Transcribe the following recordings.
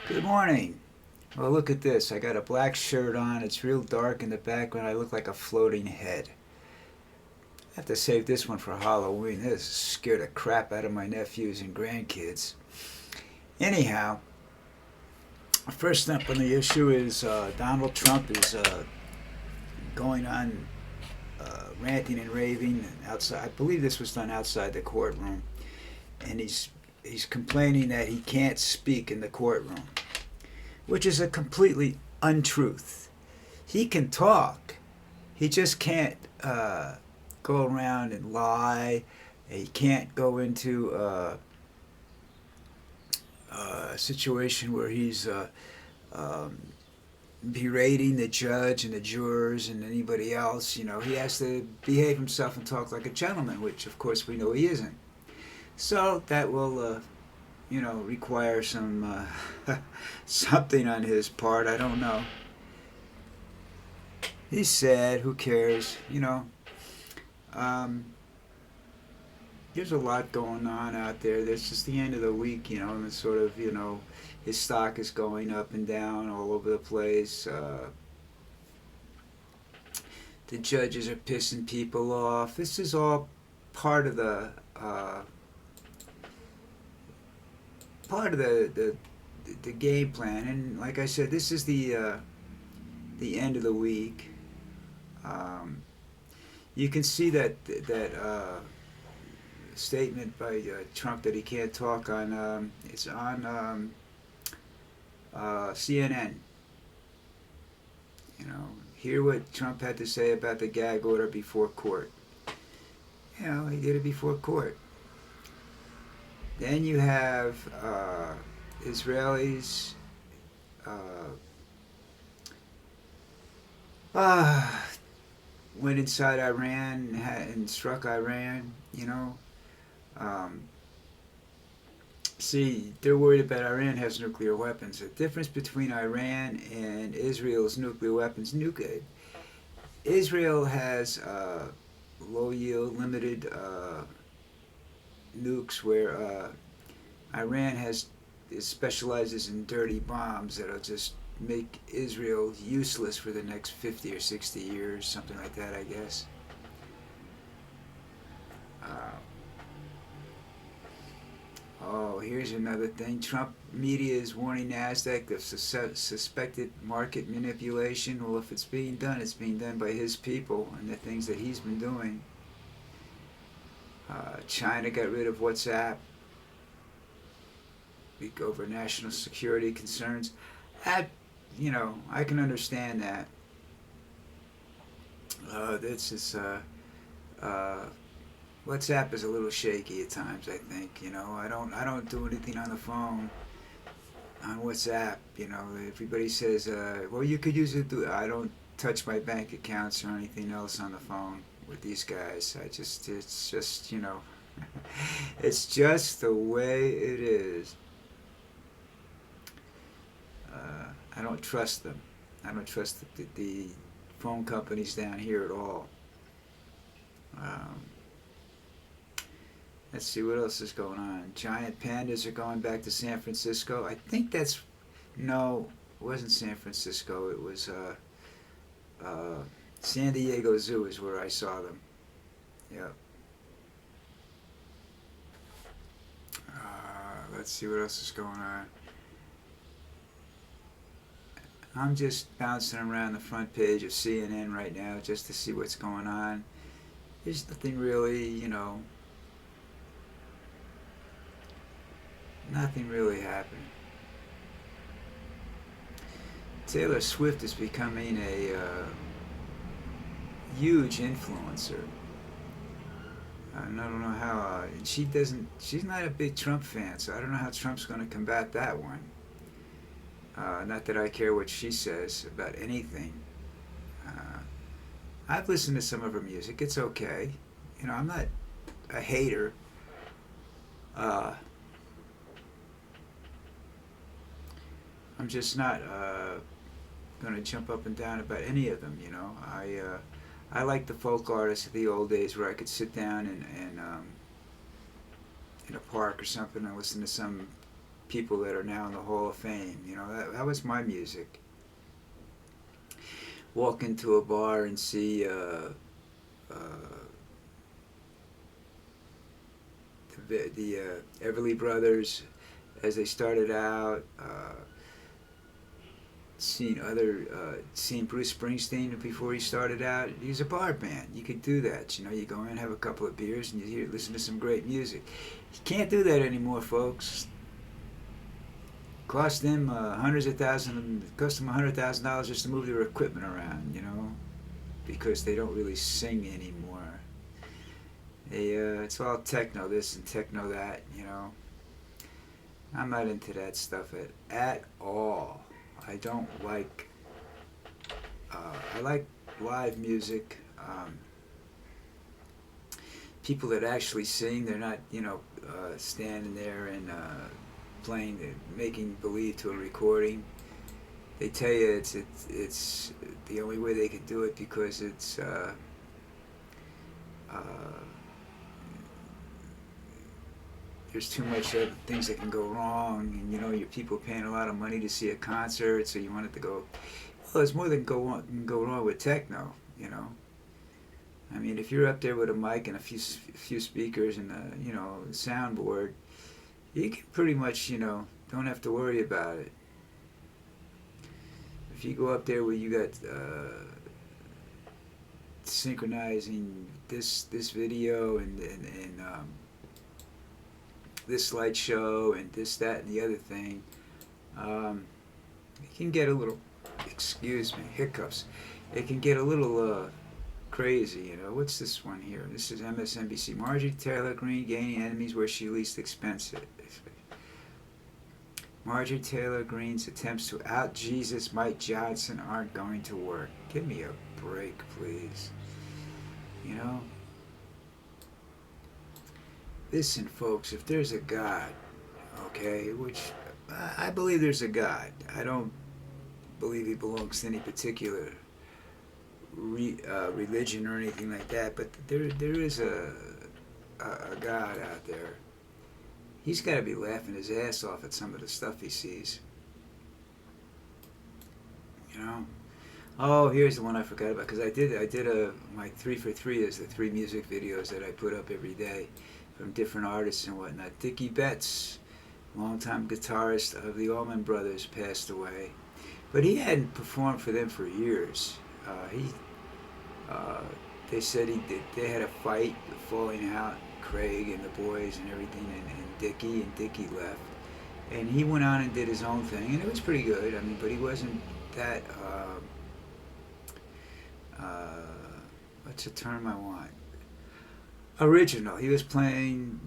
Good morning. Well, look at this. I got a black shirt on. It's real dark in the background. I look like a floating head. I have to save this one for Halloween. This scared the crap out of my nephews and grandkids. Anyhow, first up on the issue is Donald Trump is going on ranting and raving outside. I believe this was done outside the courtroom, and he's complaining that he can't speak in the courtroom, which is a completely untruth. He can talk. He just can't go around and lie. He can't go into a situation where he's um, berating the judge and the jurors and anybody else. You know, he has to behave himself and talk like a gentleman, which of course we know he isn't. So that will require some something on his part. I don't know. He's sad. Who cares? Um, there's a lot going on out there. This is the end of the week, and it's sort of, his stock is going up and down all over the place. The judges are pissing people off. This is all part of the the game plan. And like I said, this is the end of the week. Um, you can see that statement by Trump that he can't talk on. It's on CNN. Hear what Trump had to say about the gag order before court. He did it before court. Then you have Israelis uh, uh, went inside Iran and struck Iran. Um, See, they're worried about Iran has nuclear weapons. The difference between Iran and Israel's nuclear weapons, Israel has low yield, limited nukes, where Iran specializes in dirty bombs that'll just make Israel useless for the next 50 or 60 years, something like that, I guess. Uh, Oh, here's another thing. Trump media is warning NASDAQ of suspected market manipulation. Well, if it's being done, it's being done by his people and the things that he's been doing. China got rid of WhatsApp over national security concerns. That, I can understand that. This is uh, WhatsApp is a little shaky at times. I think I don't do anything on the phone on WhatsApp. Everybody says, well, you could use it. I don't touch my bank accounts or anything else on the phone with these guys. It's just it's just the way it is. I don't trust them. I don't trust the phone companies down here at all. Um, Let's see what else is going on. Giant pandas are going back to San Francisco. I think that's no, it wasn't San Francisco. It was San Diego Zoo is where I saw them. Yep. Let's see what else is going on. I'm just bouncing around the front page of CNN right now just to see what's going on. There's nothing really, nothing really happened. Taylor Swift is becoming a huge influencer. I don't know how. She doesn't. She's not a big Trump fan, so I don't know how Trump's going to combat that one. Not that I care what she says about anything. Uh, I've listened to some of her music. It's okay. I'm not a hater. Uh, I'm just not going to jump up and down about any of them. I like the folk artists of the old days where I could sit down and in a park or something and listen to some people that are now in the Hall of Fame. You know, that was my music. Walk into a bar and see the Everly Brothers as they started out. Seeing Bruce Springsteen before he started out. He was a bar band. You could do that. You know, you go in, have a couple of beers, and you listen to some great music. You can't do that anymore, folks. Cost them hundreds of thousands. Cost them $100,000 just to move their equipment around. You know, because they don't really sing anymore. It's all techno this and techno that. You know, I'm not into that stuff at all. I don't like. I like live music. People that actually sing. They're not, standing there and playing, making believe to a recording. They tell you it's the only way they can do it because it's. There's too much things that can go wrong, and your people paying a lot of money to see a concert, so you want it to go. Well, there's more than go wrong with techno. I mean, if you're up there with a mic and a few speakers and a soundboard, you can pretty much don't have to worry about it. If you go up there where you got synchronizing this video and this slideshow and this, that, and the other thing, it can get a little, hiccups. It can get a little crazy, What's this one here? This is MSNBC. Marjorie Taylor Greene gaining enemies where she least expects it. Marjorie Taylor Greene's attempts to out-Jesus Mike Johnson aren't going to work. Give me a break, please. Listen, folks, if there's a God, okay, which I believe there's a God. I don't believe he belongs to any particular religion or anything like that, but there is a God out there. He's got to be laughing his ass off at some of the stuff he sees. Oh, here's the one I forgot about, because I did my 3 for 3 is the 3 music videos that I put up every day from different artists and whatnot. Dickie Betts, longtime guitarist of the Allman Brothers, passed away, but he hadn't performed for them for years. They said they had a fight, falling out, Craig and the boys and everything, and Dickie left, and he went on and did his own thing, and it was pretty good. I mean, but he wasn't that. What's the term I want? Original. He was playing,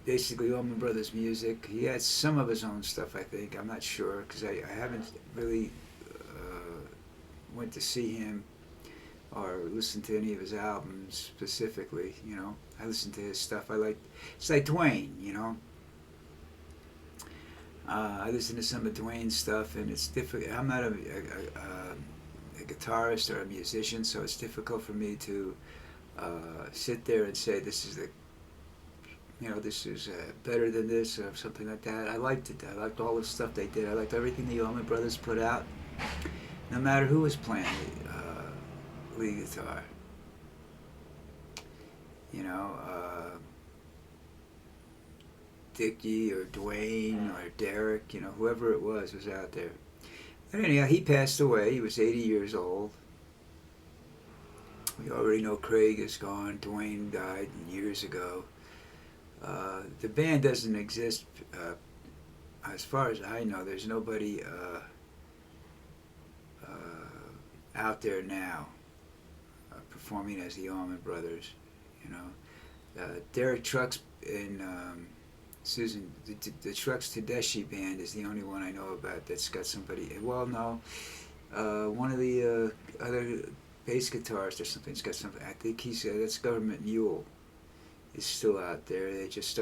basically Allman Brothers music. He had some of his own stuff, I think. I'm not sure, because I haven't really went to see him or listened to any of his albums specifically. I listened to his stuff. It's like Dwayne, I listen to some of Dwayne's stuff, and it's difficult. I'm not a guitarist or a musician, so it's difficult for me to sit there and say this is this is better than this or something like that. I liked it. I liked all the stuff they did. I liked everything the Allman Brothers put out, no matter who was playing lead guitar. Dickie or Dwayne or Derek, whoever it was out there. But anyhow, he passed away. He was 80 years old. We already know Craig is gone. Dwayne died years ago. The band doesn't exist. As far as I know, there's nobody out there now performing as the Allman Brothers. Derek Trucks and Susan, the Trucks Tedeschi band is the only one I know about that's got somebody. Well, no, one of the other bass guitarists or something's got something. I think that's Government Mule is still out there. They just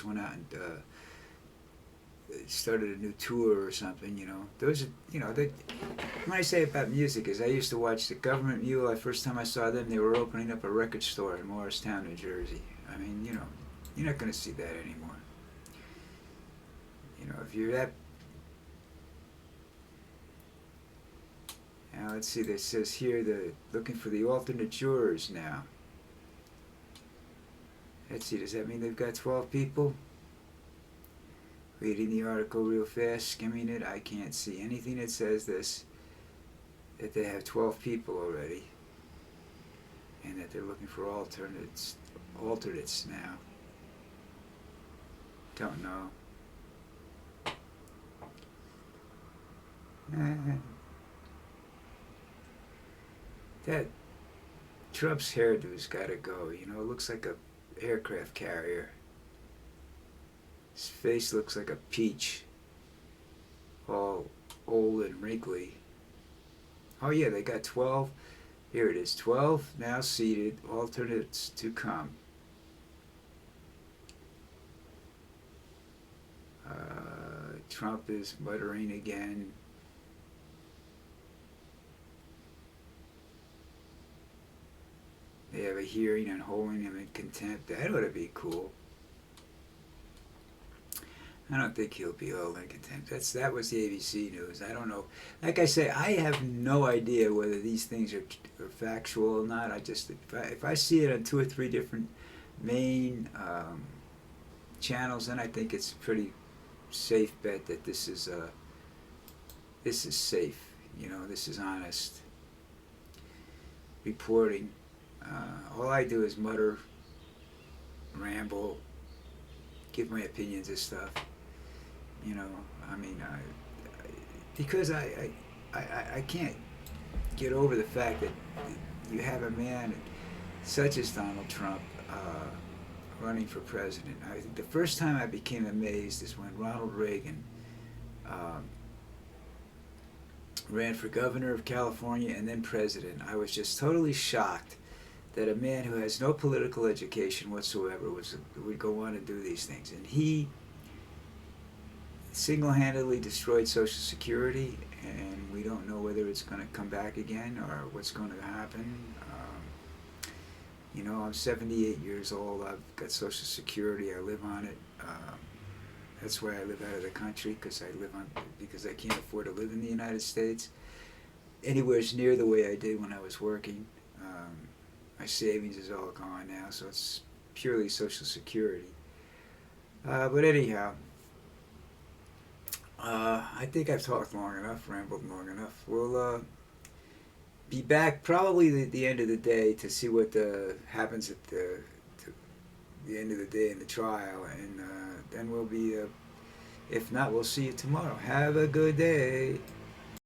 went out and started a new tour or something. Those are when I say about music is I used to watch the Government Mule. The first time I saw them, they were opening up a record store in Morristown, New Jersey. I mean, You're not going to see that anymore. You know, if you're that. Now let's see. This says here the looking for the alternate jurors now. Let's see. Does that mean they've got 12 people? Reading the article real fast, skimming it. I can't see anything that says this. That they have 12 people already, and that they're looking for alternates now. Don't know. That Trump's hairdo's gotta go. You know, it looks like a aircraft carrier. His face looks like a peach, all old and wrinkly. Oh yeah, they got 12. Here it is, 12 now seated, alternates to come. Trump is muttering again. They have a hearing on holding him in contempt. That ought to be cool. I don't think he'll be held in contempt. That was the ABC News. I don't know. Like I say, I have no idea whether these things are factual or not. I just if I see it on 2 or 3 different main channels, then I think it's a pretty safe bet that this is safe. You know, this is honest reporting. All I do is mutter, ramble, give my opinions of stuff. You know, I mean, because I can't get over the fact that you have a man such as Donald Trump running for president. I think the first time I became amazed is when Ronald Reagan ran for governor of California and then president. I was just totally shocked that a man who has no political education whatsoever would go on and do these things. And he single-handedly destroyed Social Security, and we don't know whether it's going to come back again or what's going to happen. You know, I'm 78 years old. I've got Social Security. I live on it. That's why I live out of the country, because I can't afford to live in the United States anywhere near the way I did when I was working. My savings is all gone now, so it's purely Social Security. But anyhow, I think I've talked long enough, rambled long enough. We'll be back probably at the end of the day to see what happens at the end of the day in the trial, and then we'll be, if not, we'll see you tomorrow. Have a good day.